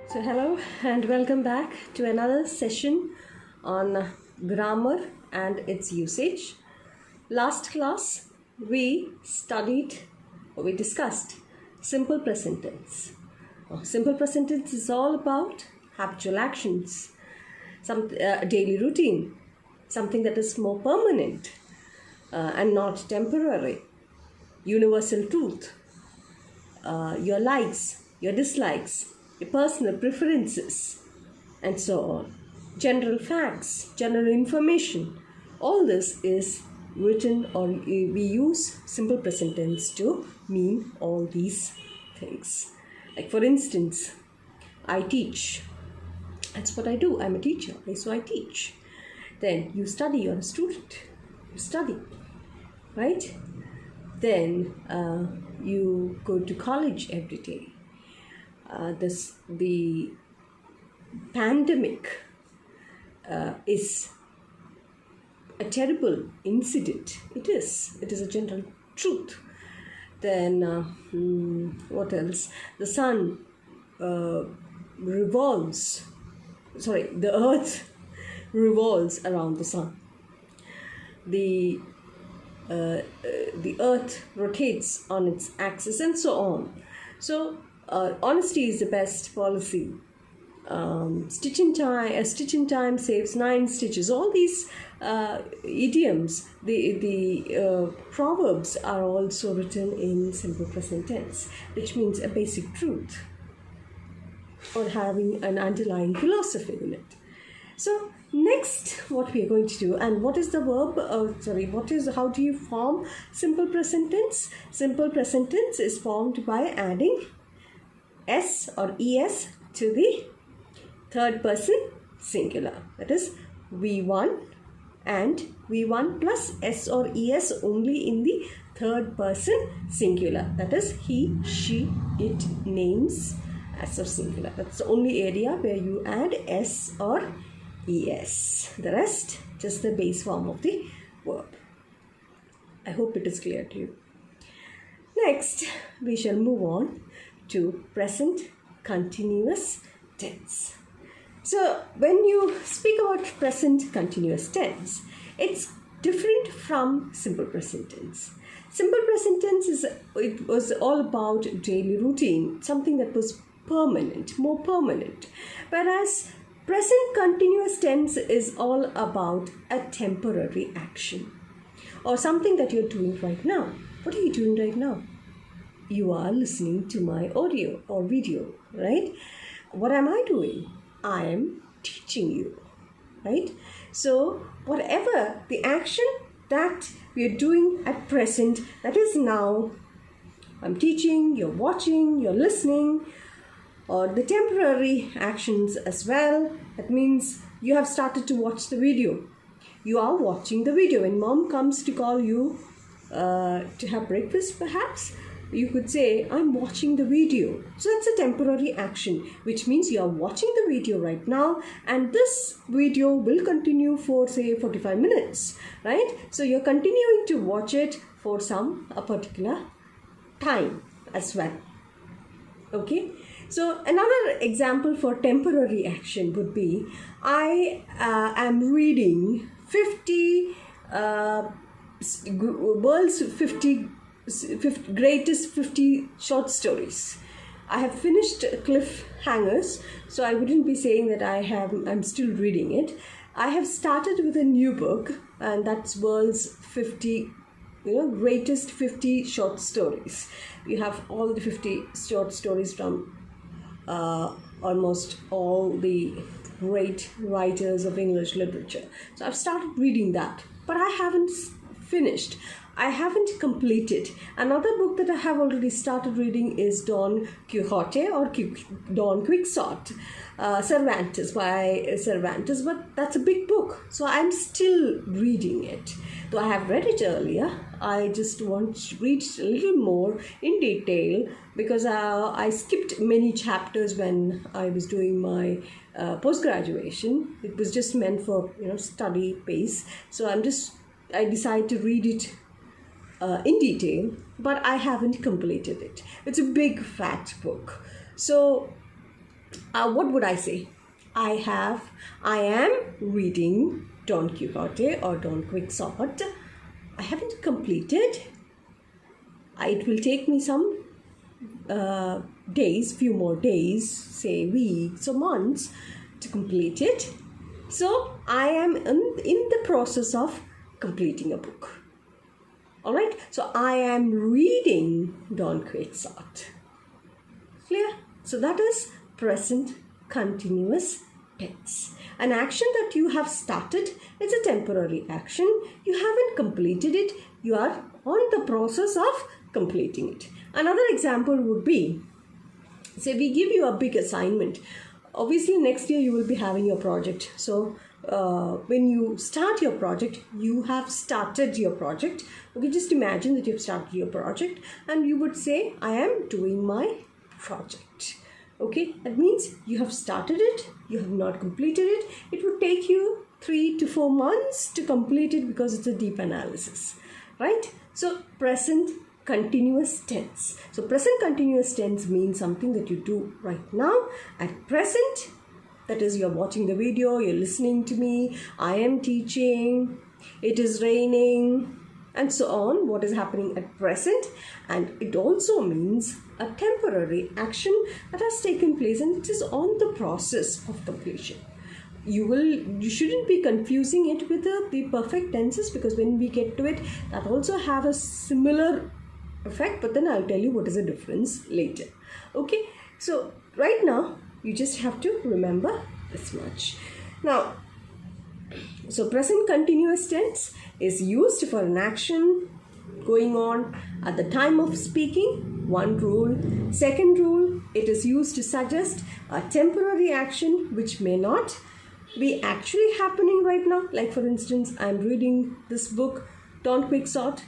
So, hello and welcome back to another session on grammar and its usage. Last class, we discussed simple present tense. Simple present tense is all about habitual actions, some daily routine, something that is more permanent and not temporary, universal truth, your likes, your dislikes, your personal preferences, and so on. General facts, general information. All this is written, or we use simple present tense to mean all these things. Like, for instance, I teach. That's what I do. I'm a teacher, so I teach. Then you study, you're a student. You study, right? Then you go to college every day. The pandemic is a terrible incident. It is a general truth. Then what else? The sun revolves. Sorry, the earth revolves around the sun. The earth rotates on its axis, and so on. So honesty is the best policy. A stitch in time saves 9 stitches. All these idioms, the proverbs are also written in simple present tense, which means a basic truth or having an underlying philosophy in it. So next, what we are going to do, and what is the verb? How do you form simple present tense? Simple present tense is formed by adding s or es to the third person singular. That is V1 and V1 plus s or es only in the third person singular. That is he, she, it, names as of singular. That's the only area where you add s or es. The rest, just the base form of the verb. I hope it is clear to you. Next, we shall move on to present continuous tense. So, when you speak about present continuous tense, it's different from simple present tense. Simple present tense was all about daily routine, something that was permanent, more permanent. Whereas present continuous tense is all about a temporary action or something that you're doing right now. What are you doing right now? You are listening to my audio or video, right? What am I doing? I am teaching you, right? So whatever the action that we are doing at present, that is now, I'm teaching, you're watching, you're listening, or the temporary actions as well. That means you have started to watch the video. You are watching the video. When mom comes to call you to have breakfast, perhaps, you could say, I'm watching the video. So that's a temporary action, which means you are watching the video right now, and this video will continue for, say, 45 minutes, right? So you're continuing to watch it for a particular time as well. Okay? So another example for temporary action would be, I am reading 50 world's 50 greatest 50 short stories. I have finished Cliffhangers, so I wouldn't be saying that I'm still reading it. I have started with a new book, and that's world's 50 greatest 50 short stories. We have all the 50 short stories from almost all the great writers of English literature. So I've started reading that, but I haven't finished. I haven't completed. Another book that I have already started reading is Don Quixote or Don Quixote, Cervantes, by Cervantes, but that's a big book, so I'm still reading it. Though I have read it earlier, I just want to read a little more in detail because I skipped many chapters when I was doing my post-graduation. It was just meant for study pace, so I decided to read it in detail, but I haven't completed it. It's a big fat book. So what would I say? I am reading Don Quixote or Don Quixote. I haven't completed. It will take me some days, few more days, say weeks or months to complete it. So I am in the process of completing a book. Alright, so I am reading Don Quixote. Clear? So that is present continuous tense. An action that you have started, it's a temporary action. You haven't completed it. You are on the process of completing it. Another example would be, say we give you a big assignment. Obviously next year you will be having your project. So when you start your project, you have started your project. Okay, just imagine that you've started your project and you would say, I am doing my project. Okay, that means you have started it, you have not completed it. It would take you 3 to 4 months to complete it because it's a deep analysis, right? So present continuous tense. So present continuous tense means something that you do right now at present. That is, you're watching the video, you're listening to me, I am teaching, it is raining, and so on, what is happening at present. And it also means a temporary action that has taken place and it is on the process of completion. You shouldn't be confusing it with the perfect tenses, because when we get to it, that also have a similar effect, but then I'll tell you what is the difference later. Okay, so right now you just have to remember this much. Now, so present continuous tense is used for an action going on at the time of speaking. One rule. Second rule, it is used to suggest a temporary action which may not be actually happening right now. Like for instance, I'm reading this book, Don Quixote.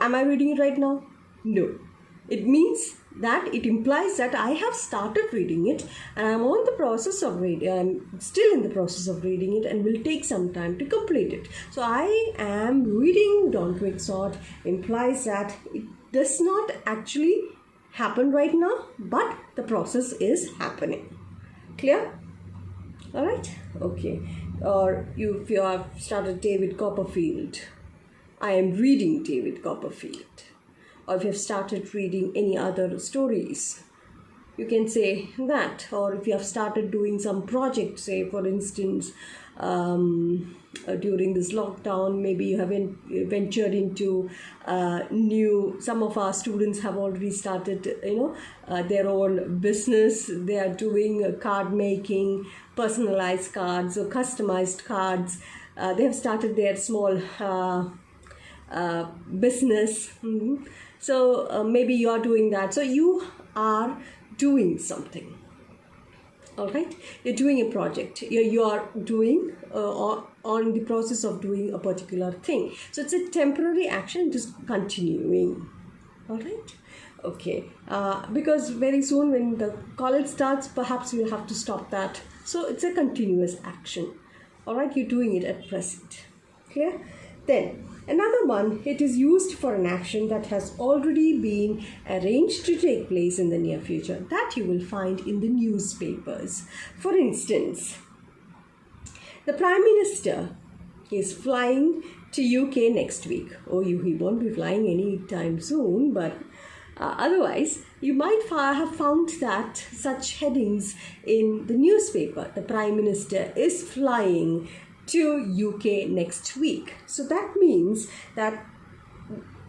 Am I reading it right now? No. It means that it implies that I have started reading it and I'm on the process of reading. I'm still in the process of reading it and will take some time to complete it. So I am reading Don Quixote implies that it does not actually happen right now, but the process is happening. Clear? All right. Okay. Or if you have started David Copperfield, I am reading David Copperfield. Or if you have started reading any other stories, you can say that. Or if you have started doing some project, say for instance, during this lockdown, maybe you have ventured into some of our students have already started, their own business. They are doing card making, personalized cards or customized cards. They have started their small business. Mm-hmm. So maybe you are doing that. So you are doing something. All right, you're doing a project. You are doing on the process of doing a particular thing. So it's a temporary action. It is continuing. All right. Okay. Because very soon when the college starts, perhaps you'll have to stop that. So it's a continuous action. All right. You're doing it at present. Clear? Then another one, it is used for an action that has already been arranged to take place in the near future. That you will find in the newspapers. For instance, the Prime Minister is flying to UK next week. Oh, he won't be flying anytime soon, but otherwise, you might have found that such headings in the newspaper. The Prime Minister is flying to UK next week. So that means that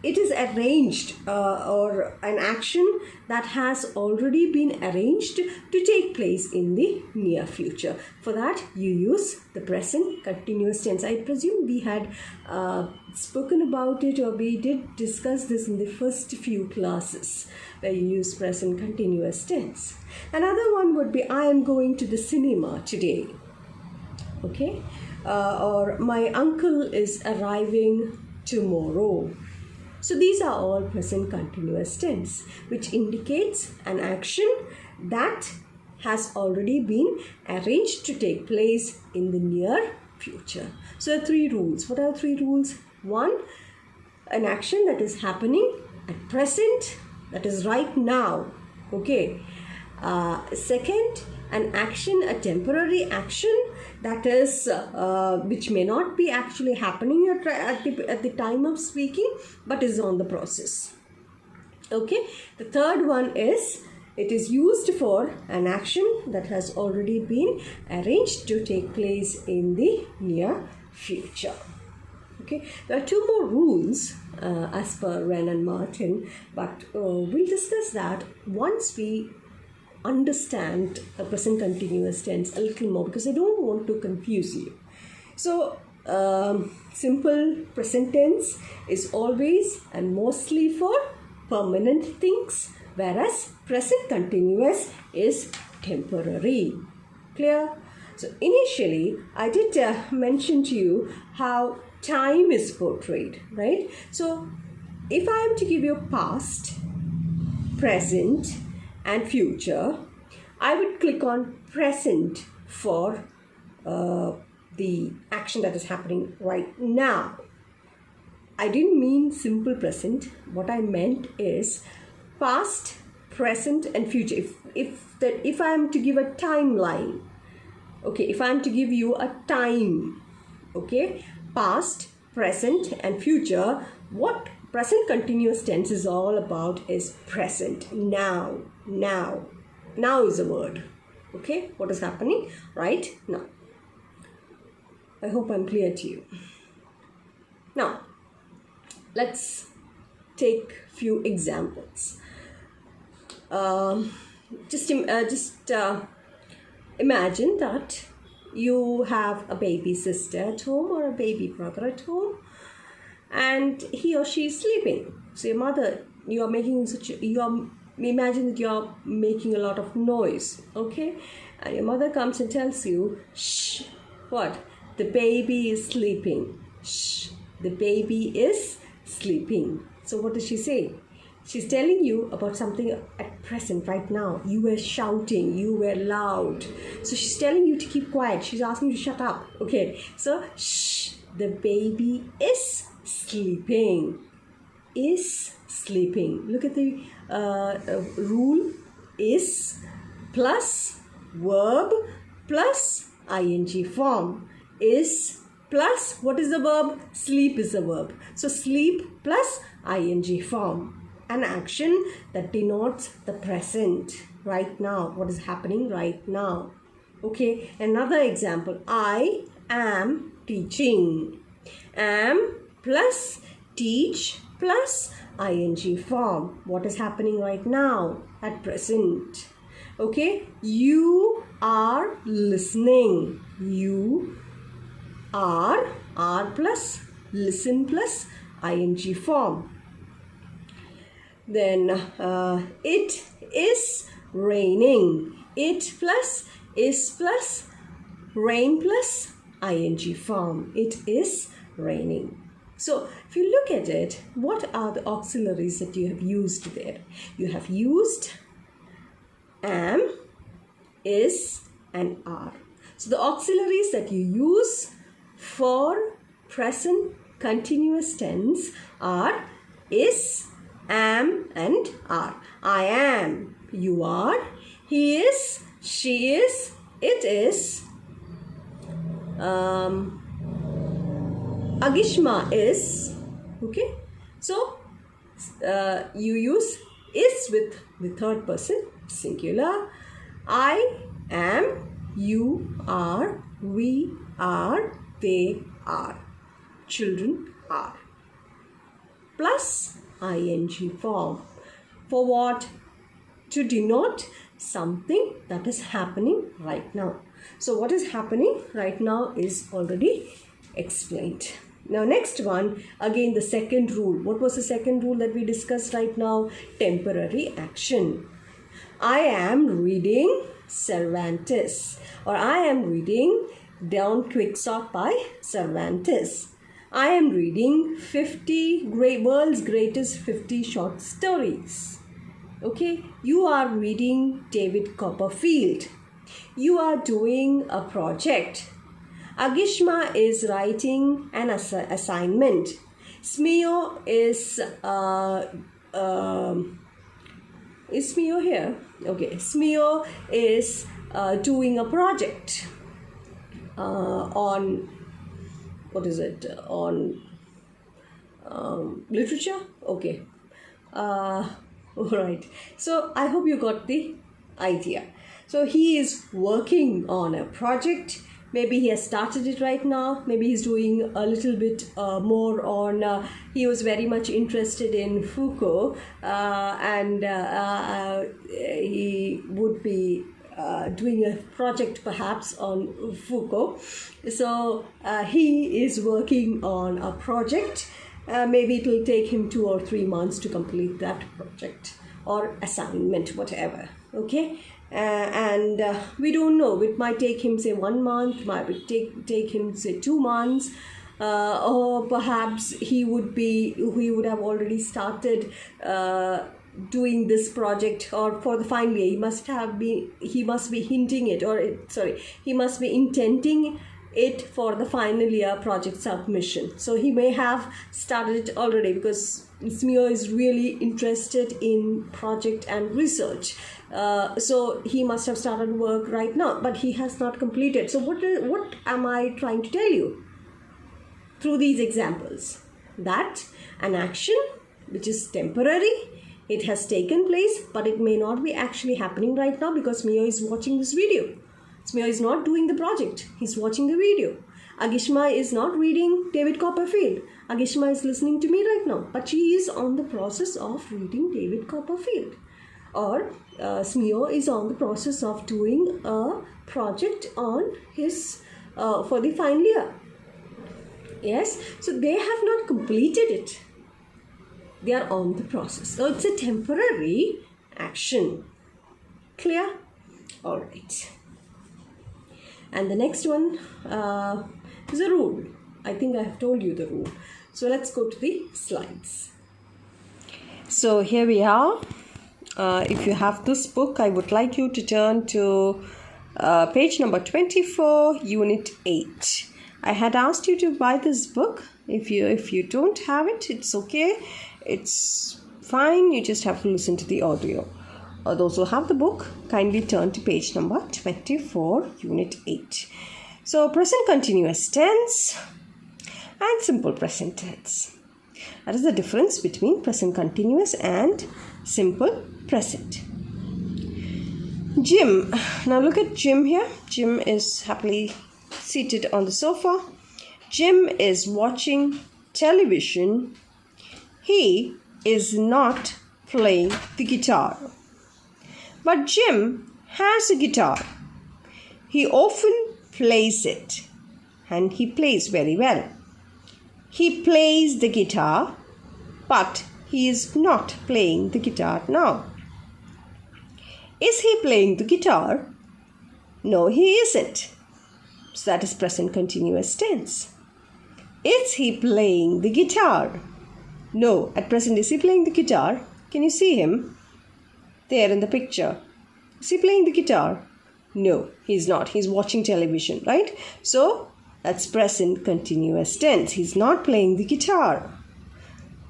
it is arranged or an action that has already been arranged to take place in the near future. For that, you use the present continuous tense. I presume we had spoken about it, or we did discuss this in the first few classes where you use present continuous tense. Another one would be, I am going to the cinema today. Okay? Or my uncle is arriving tomorrow. So these are all present continuous tense, which indicates an action that has already been arranged to take place in the near future. So 3 rules. What are 3 rules? 1, an action that is happening at present, that is right now. Okay. Second, an action, a temporary action that is which may not be actually happening at the time of speaking, but is on the process. Okay. The third one is it is used for an action that has already been arranged to take place in the near future. Okay, there are two more rules as per Wren and Martin, but we'll discuss that once we understand a present continuous tense a little more, because I don't want to confuse you. So, simple present tense is always and mostly for permanent things, whereas present continuous is temporary. Clear? So, initially, I did mention to you how time is portrayed, right? So, if I am to give you past, present, and future, I would click on present for the action that is happening right now. I didn't mean simple present. What I meant is past, present, and future. If I am to give a timeline, okay, if I am to give you a time, okay, past, present, and future, what present continuous tense is all about is present. Now is a word. Okay, what is happening right now? I hope I'm clear to you. Now, let's take few examples. Just imagine that you have a baby sister at home or a baby brother at home, and he or she is sleeping. So your mother, imagine that you are making a lot of noise, okay? And your mother comes and tells you, shh, what? The baby is sleeping. Shh, the baby is sleeping. So what does she say? She's telling you about something at present, right now. You were shouting, you were loud. So she's telling you to keep quiet. She's asking you to shut up. Okay, so shh, the baby is sleeping. Is sleeping. Look at the rule. Is plus verb plus ing form. Is plus, what is the verb? Sleep is the verb. So sleep plus ing form. An action that denotes the present, right now, what is happening right now. Okay, another example. I am teaching. Am plus teach plus ing form. What is happening right now, at present. Okay, you are listening. You are plus listen plus ing form. Then it is raining. It plus is plus rain plus ing form. It is raining. So if you look at it, what are the auxiliaries that you have used there? You have used am, is, and are. So the auxiliaries that you use for present continuous tense are is, am, and are. I am, you are. He is, she is, it is. Agishma is. Okay, so you use is with the third person singular. I am, you are, we are, they are, children are. Plus ing form. For what? To denote something that is happening right now. So what is happening right now is already explained. Now next one, again the second rule. What was the second rule that we discussed right now? Temporary action. I am reading Cervantes, or I am reading Don Quixote by Cervantes. I am reading 50 world's greatest 50 short stories. Okay, you are reading David Copperfield. You are doing a project. Agishma is writing an assignment. Smeo is Is Smeo here? Okay, Smeo is doing a project on, what is it, on literature. Okay, right. So I hope you got the idea. So he is working on a project. Maybe he has started it right now. Maybe he's doing a little bit more on. He was very much interested in Foucault, and he would be doing a project perhaps on Foucault. So he is working on a project. Maybe it will take him 2 or 3 months to complete that project or assignment, whatever. Okay. And we don't know. It might take him, say, 1 month. Might take him, say, 2 months. Or perhaps he would have already started doing this project, or for the final year he must be hinting it, he must be intending it for the final year project submission. So he may have started it already, because Smeo is really interested in project and research. So he must have started work right now, but he has not completed. So what am I trying to tell you through these examples? That an action which is temporary, it has taken place, but it may not be actually happening right now, because Smeo is watching this video. Smeo is not doing the project, he's watching the video. Agishma is not reading David Copperfield. Agishma is listening to me right now, but she is on the process of reading David Copperfield. Or Smeo is on the process of doing a project on his for the final year. Yes, so they have not completed it. They are on the process. So it's a temporary action. Clear? All right. And the next one is a rule. I think I have told you the rule. So let's go to the slides. So here we are. If you have this book, I would like you to turn to page number 24, Unit 8. I had asked you to buy this book. If you don't have it, it's okay. It's fine. You just have to listen to the audio. Those who have the book, kindly turn to page number 24, Unit 8. So present continuous tense and simple present tense. That is the difference between present continuous and simple present. Jim. Now look at Jim here. Jim is happily seated on the sofa. Jim is watching television. He is not playing the guitar. But Jim has a guitar. He often plays it, and he plays very well. He plays the guitar, but he is not playing the guitar now. Is he playing the guitar? No, he isn't. So that is present continuous tense. Is he playing the guitar? No, at present is he playing the guitar? Can you see him? There in the picture. Is he playing the guitar? No, he's not. He's watching television, right? So that's present continuous tense. He's not playing the guitar.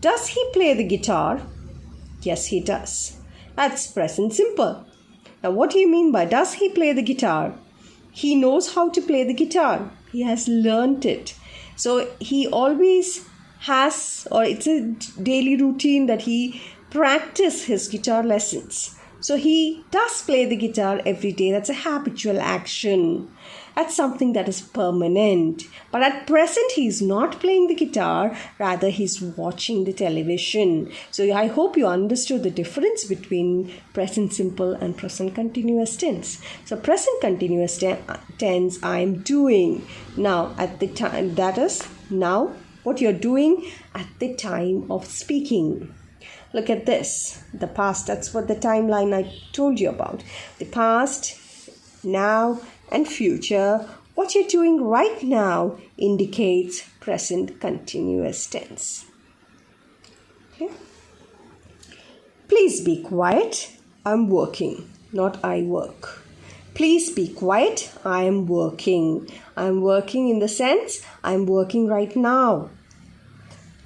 Does he play the guitar? Yes, he does. That's present simple. Now, what do you mean by does he play the guitar? He knows how to play the guitar. He has learnt it. So he always has, or it's a daily routine that he practice his guitar lessons. So he does play the guitar every day. That's a habitual action. That's something that is permanent. But at present, he's not playing the guitar. Rather, he's watching the television. So I hope you understood the difference between present simple and present continuous tense. So present continuous tense, I'm doing. Now, at the time, that is now what you're doing at the time of speaking. Look at this, the past, that's what the timeline I told you about. The past, now, and future. What you're doing right now indicates present continuous tense. Okay? Please be quiet, I'm working, not I work. Please be quiet, I am working. I'm working in the sense, I'm working right now.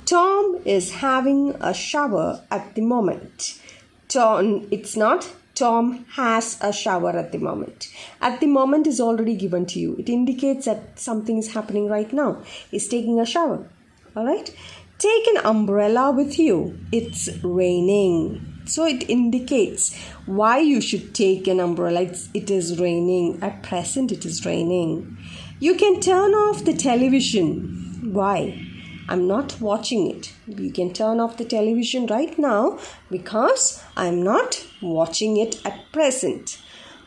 Tom is having a shower at the moment. It's not. Tom has a shower at the moment. At the moment is already given to you. It indicates that something is happening right now. He's taking a shower. All right. Take an umbrella with you. It's raining. So it indicates why you should take an umbrella. It is raining. At present, it is raining. You can turn off the television. Why? I'm not watching it. You can turn off the television right now because I'm not watching it at present.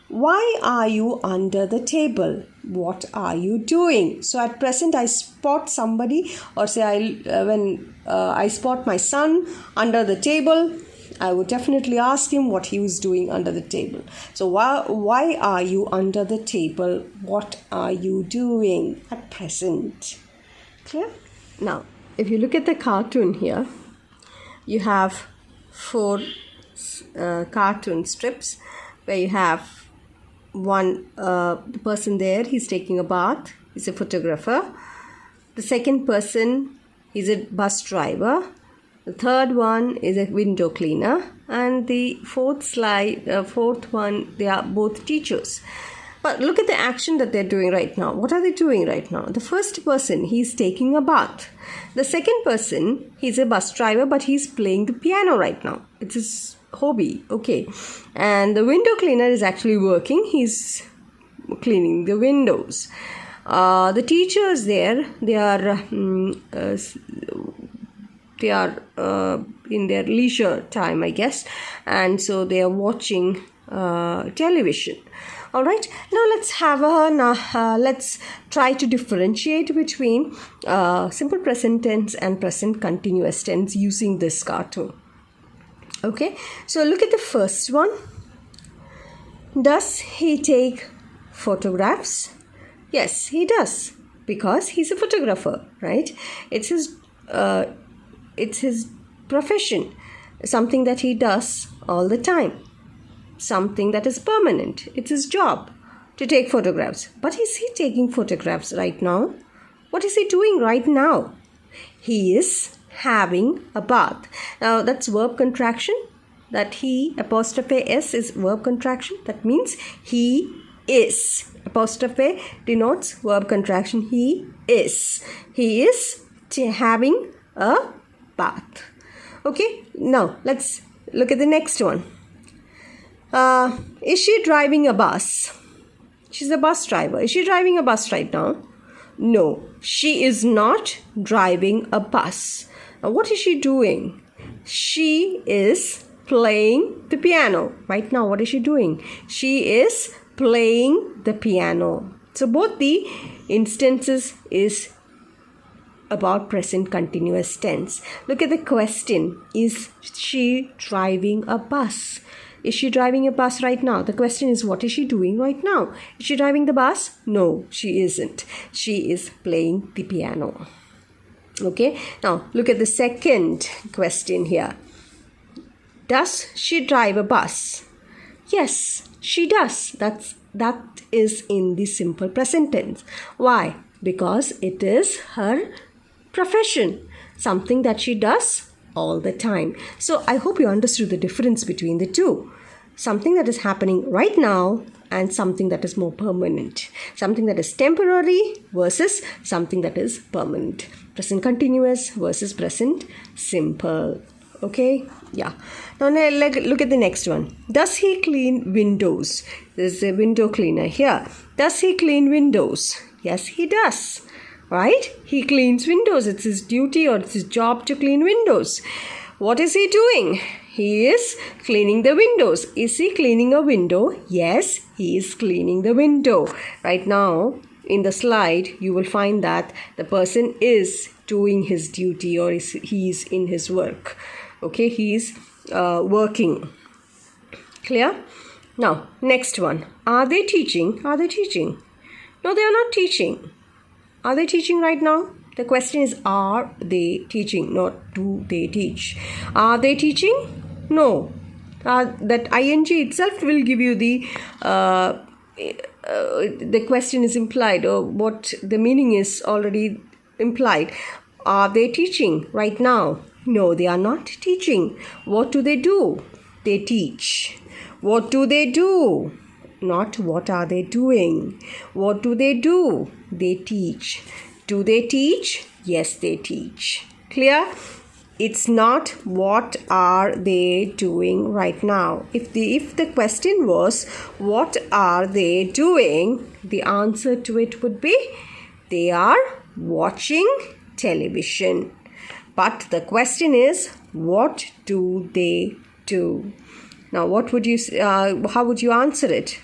Why are you under the table? What are you doing? So at present I spot somebody, or say when I spot my son under the table, I would definitely ask him what he was doing under the table. So why are you under the table? What are you doing at present? Clear? Now, if you look at the cartoon here, you have 4 cartoon strips where you have one person there, he's taking a bath, he's a photographer. The second person is a bus driver. The third one is a window cleaner. And the fourth one, they are both teachers. But look at the action that they're doing right now. What are they doing right now? The first person, he's taking a bath. The second person, he's a bus driver, but he's playing the piano right now. It's his hobby. Okay. And the window cleaner is actually working. He's cleaning the windows. The teachers there, they are in their leisure time, I guess. And so they are watching television. All right, now let's try to differentiate between simple present tense and present continuous tense using this cartoon. Okay, so look at the first one. Does he take photographs? Yes, he does, because he's a photographer, right? It's his profession, something that he does all the time. Something that is permanent. It's his job to take photographs. But is he taking photographs right now? What is he doing right now? He is having a bath. Now that's verb contraction. That he apostrophe s is verb contraction. That means he is. Apostrophe denotes verb contraction. He is. He is having a bath. Okay. Now let's look at the next one. Is she driving a bus? She's a bus driver. Is she driving a bus right now? No, she is not driving a bus. Now, what is she doing? She is playing the piano. Right now, what is she doing? She is playing the piano. So, both the instances is about present continuous tense. Look at the question. Is she driving a bus? Is she driving a bus right now? The question is, what is she doing right now? Is she driving the bus? No, she isn't. She is playing the piano. Okay, now look at the second question here. Does she drive a bus? Yes, she does. That is in the simple present tense. Why? Because it is her profession, something that she does all the time. So I hope you understood the difference between the two. Something that is happening right now and something that is more permanent. Something that is temporary versus something that is permanent. Present continuous versus present simple. Okay? Yeah. Now look at the next one. Does he clean windows? There's a window cleaner here. Does he clean windows? Yes, he does. Right? He cleans windows. It's his duty or it's his job to clean windows. What is he doing? He is cleaning the windows. Is he cleaning a window? Yes, he is cleaning the window. Right now, in the slide, you will find that the person is doing his duty or he is in his work. Okay, he is working. Clear? Now, next one. Are they teaching? Are they teaching? No, they are not teaching. Are they teaching right now? The question is, are they teaching, not do they teach. Are they teaching? No. That ing itself will give you the question is implied, or what the meaning is already implied. Are they teaching right now? No, they are not teaching. What do they do? They teach. What do they do? Not what are they doing. What do they do? They teach. Do they teach? Yes, they teach. Clear? It's not what are they doing right now. If the question was what are they doing, the answer to it would be they are watching television. But the question is, what do they do? Now, how would you answer it?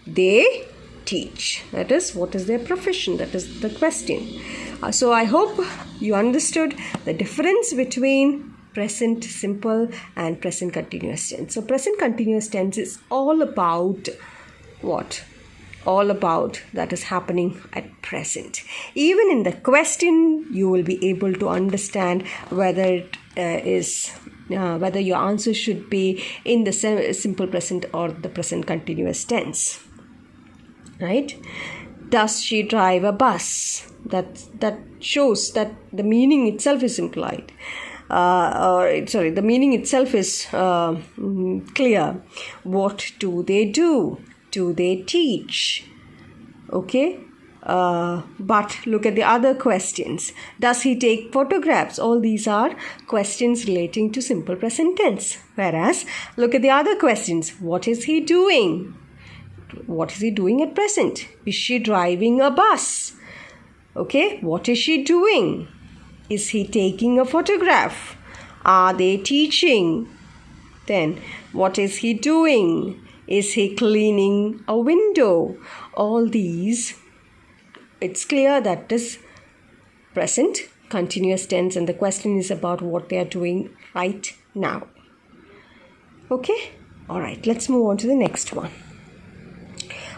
They teach. That is, what is their profession? That is the question. So I hope you understood the difference between present simple and present continuous tense. So present continuous tense is all about what? All about that is happening at present. Even in the question, you will be able to understand whether whether your answer should be in the simple present or the present continuous tense. Right? Does she drive a bus? That shows that the meaning itself is implied. The meaning itself is clear. What do they do? Do they teach? Okay. But look at the other questions. Does he take photographs? All these are questions relating to simple present tense. Whereas, look at the other questions. What is he doing? What is he doing at present? Is she driving a bus? Okay, what is she doing? Is he taking a photograph? Are they teaching? Then, what is he doing? Is he cleaning a window? All these, it's clear that is present continuous tense, and the question is about what they are doing right now. Okay? All right, let's move on to the next one.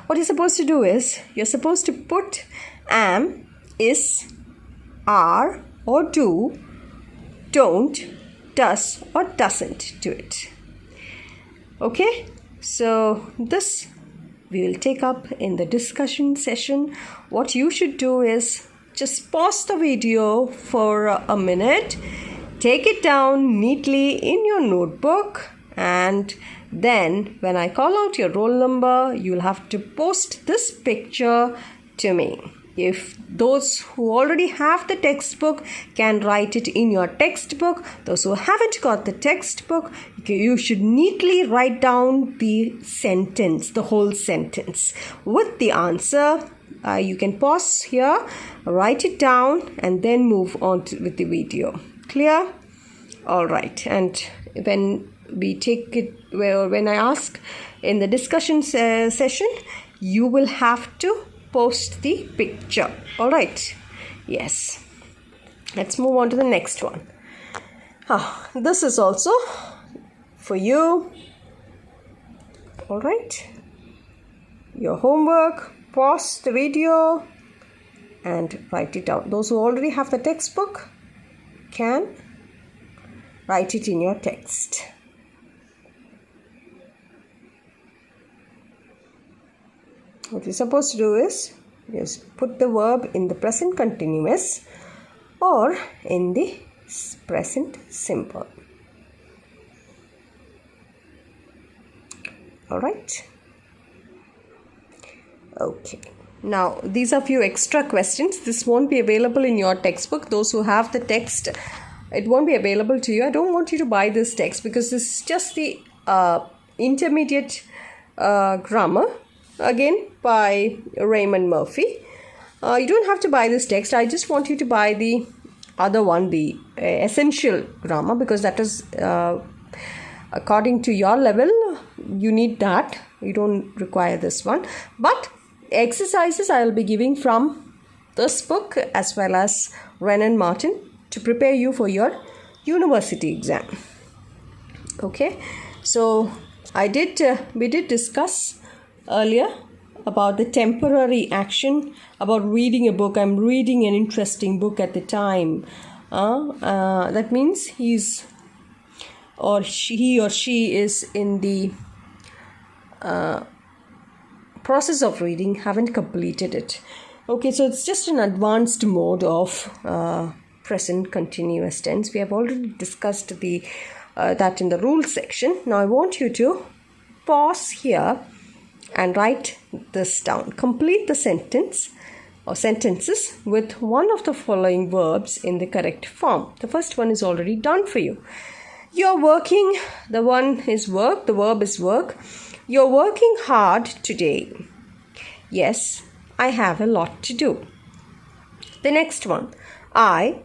What you're supposed to do is, you're supposed to put am, is, are, or do, don't, does, or doesn't to it. Okay? So, this we will take up in the discussion session. What you should do is just pause the video for a minute, take it down neatly in your notebook, and then when I call out your roll number, you'll have to post this picture to me. If those who already have the textbook can write it in your textbook, those who haven't got the textbook, you should neatly write down the sentence, the whole sentence with the answer. You can pause here, write it down, and then move on with the video. Clear? All right. And when we take it, when I ask in the discussion session, you will have to post the picture. All right. Yes. Let's move on to the next one. This is also for you. All right. Your homework. Pause the video and write it down. Those who already have the textbook can write it in your text. What you're supposed to do is just put the verb in the present continuous or in the present simple. All right. Okay. Now, these are few extra questions. This won't be available in your textbook. Those who have the text, it won't be available to you. I don't want you to buy this text because this is just the intermediate grammar. Again, by Raymond Murphy. You don't have to buy this text. I just want you to buy the other one, the essential grammar, because that is according to your level. You need that. You don't require this one. But exercises I will be giving from this book as well as Wren and Martin to prepare you for your university exam. Okay. So we did discuss earlier about the temporary action, about reading a book. I'm reading an interesting book at the time. That means he or she is in the process of reading, haven't completed it. Okay, so it's just an advanced mode of present continuous tense. We have already discussed the that in the rules section. Now I want you to pause here and write this down. Complete the sentence or sentences with one of the following verbs in the correct form. The first one is already done for you. You're working, the one is work, the verb is work. You're working hard today. Yes, I have a lot to do. The next one, I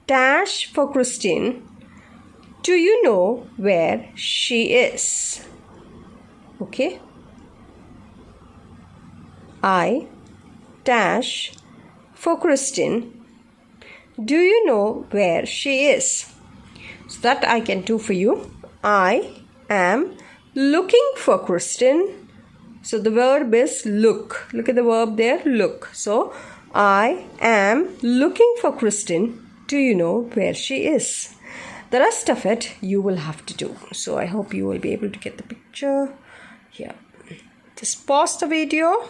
dash for Christine. Do you know where she is? Okay. I dash for Christine. Do you know where she is? So that I can do for you. I am looking for Christine. So the verb is look. Look at the verb there, look. So I am looking for Christine. Do you know where she is? The rest of it you will have to do. So I hope you will be able to get the picture here. Just pause the video.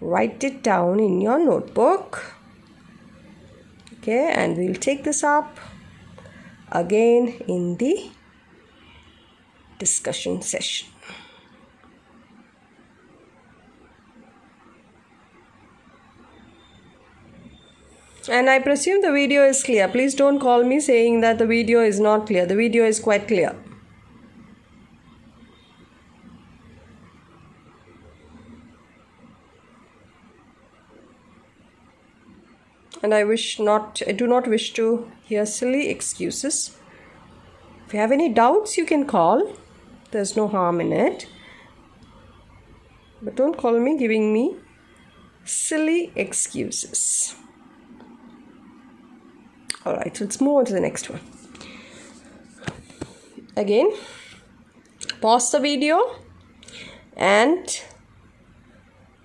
Write it down in your notebook. Okay, and we'll take this up again in the discussion session. And I presume the video is clear. Please don't call me saying that the video is not clear. The video is quite clear. And I do not wish to hear silly excuses. If you have any doubts, you can call. There's no harm in it. But don't call me giving me silly excuses. Alright, let's move on to the next one. Again, pause the video and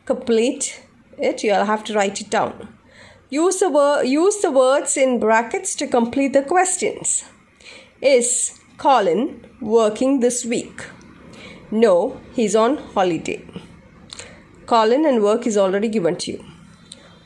complete it. You'll have to write it down. Use the words in brackets to complete the questions. Is Colin working this week? No, he's on holiday. Colin and work is already given to you.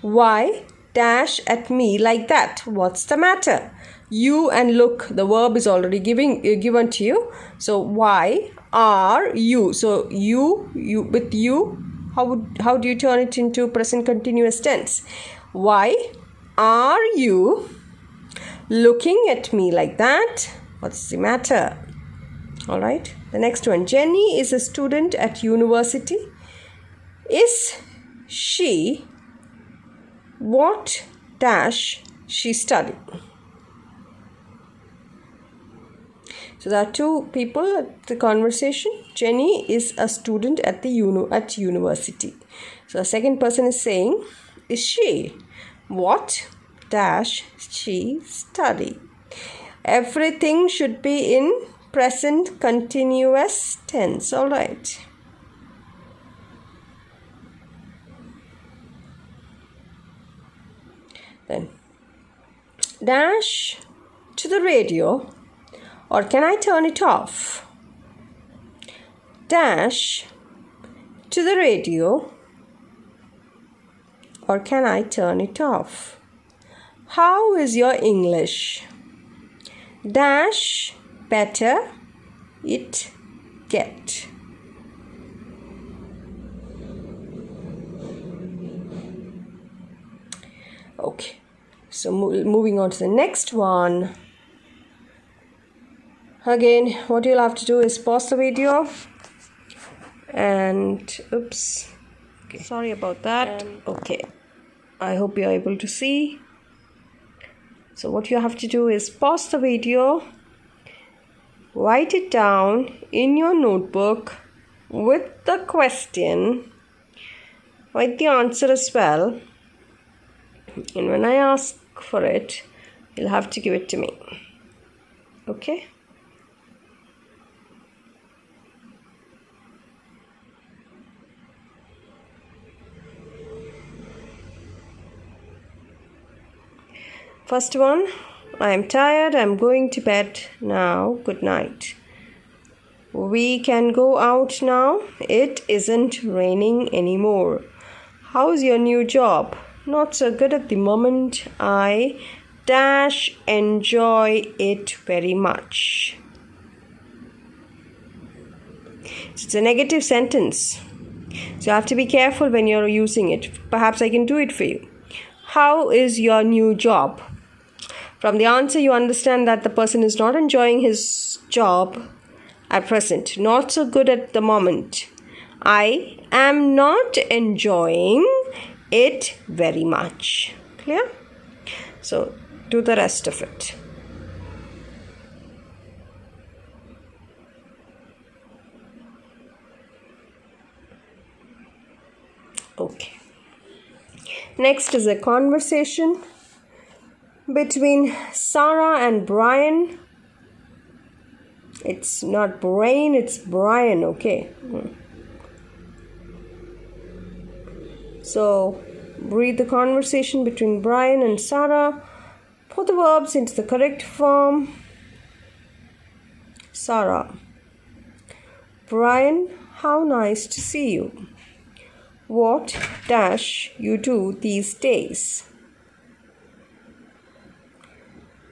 Why dash at me like that? What's the matter? You and look, the verb is already given to you. So why are you? So you with you, how do you turn it into present continuous tense? Why are you looking at me like that? What's the matter? All right. The next one. Jenny is a student at university. Is she? What dash she study? So there are two people at the conversation. Jenny is a student at university. So the second person is saying, is she? What dash she study? Everything should be in present continuous tense. All right. Then dash to the radio, or can I turn it off? Dash to the radio, or can I turn it off? How is your English? Dash better it get. Okay, so moving on to the next one. Again, what you'll have to do is pause the video and oops. Okay. Sorry about that. Okay, I hope you're able to see. So what you have to do is pause the video, write it down in your notebook with the question, write the answer as well, and when I ask for it, you'll have to give it to me. Okay? First one, I am tired, I'm going to bed now, good night. We can go out now, it isn't raining anymore. How's your new job? Not so good at the moment, I dash enjoy it very much. So it's a negative sentence. So you have to be careful when you're using it. Perhaps I can do it for you. How is your new job? From the answer, you understand that the person is not enjoying his job at present. Not so good at the moment. I am not enjoying it very much. Clear? So do the rest of it. Okay. Next is a conversation between Sarah and Brian. It's not brain, it's Brian, okay. So, read the conversation between Brian and Sarah. Put the verbs into the correct form. Sarah. Brian, how nice to see you. What dash you do these days?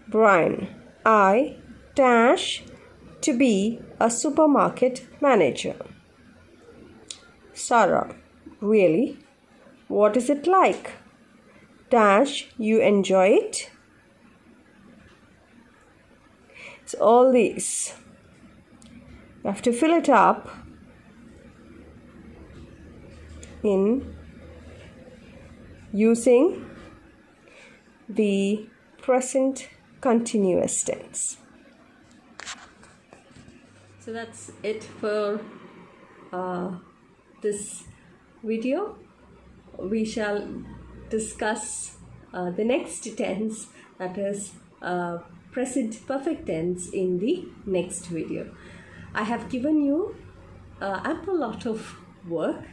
Brian, I dash to be a supermarket manager. Sarah, really? What is it like? Dash, you enjoy it? So all these, you have to fill it up in using the present continuous tense. So that's it for this video. We shall discuss the next tense, that is present perfect tense, in the next video. I have given you ample lot of work,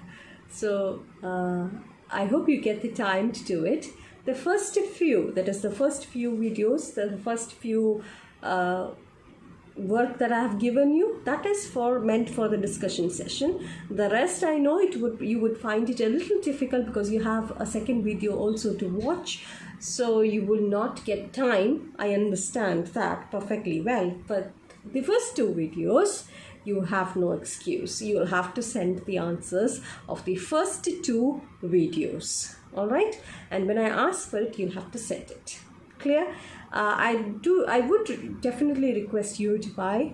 so I hope you get the time to do it. The first few, that is the first few videos, the first few work that I have given you, that is meant for the discussion session. The rest, I know you would find it a little difficult because you have a second video also to watch, so you will not get time. I understand that perfectly well, but the first two videos, you have no excuse. You will have to send the answers of the first two videos. Alright, and when I ask for it, you'll have to send it. Clear? I would definitely request you to buy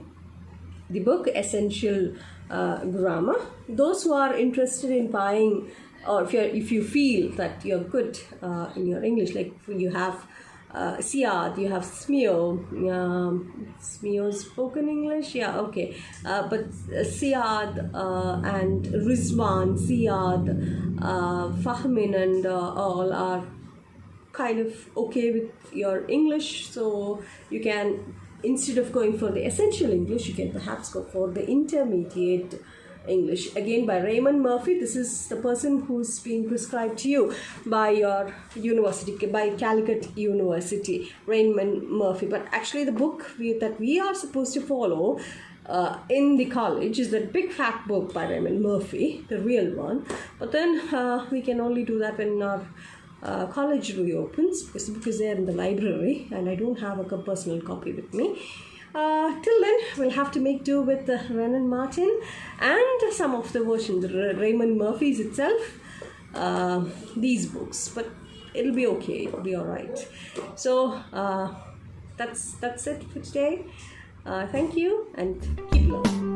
the book Essential Grammar. Those who are interested in buying, or if you feel that you're good in your English, like you have SIAD, you have SMEO, SMEO spoken English, yeah, okay, but SIAD and Rizwan, SIAD, Fahmin and all are kind of okay with your English, so you can, instead of going for the essential English, you can perhaps go for the intermediate English, again by Raymond Murphy. This is the person who's being prescribed to you by your university, by Calicut University, Raymond Murphy. But actually the book that we are supposed to follow in the college is that big fat book by Raymond Murphy, the real one. But then we can only do that when our college reopens, because the book is there in the library and I don't have a personal copy with me. Till then, we'll have to make do with Renan Martin and some of the versions, Raymond Murphy's itself, these books. But it'll be okay, it'll be alright. So that's it for today. Thank you and keep learning.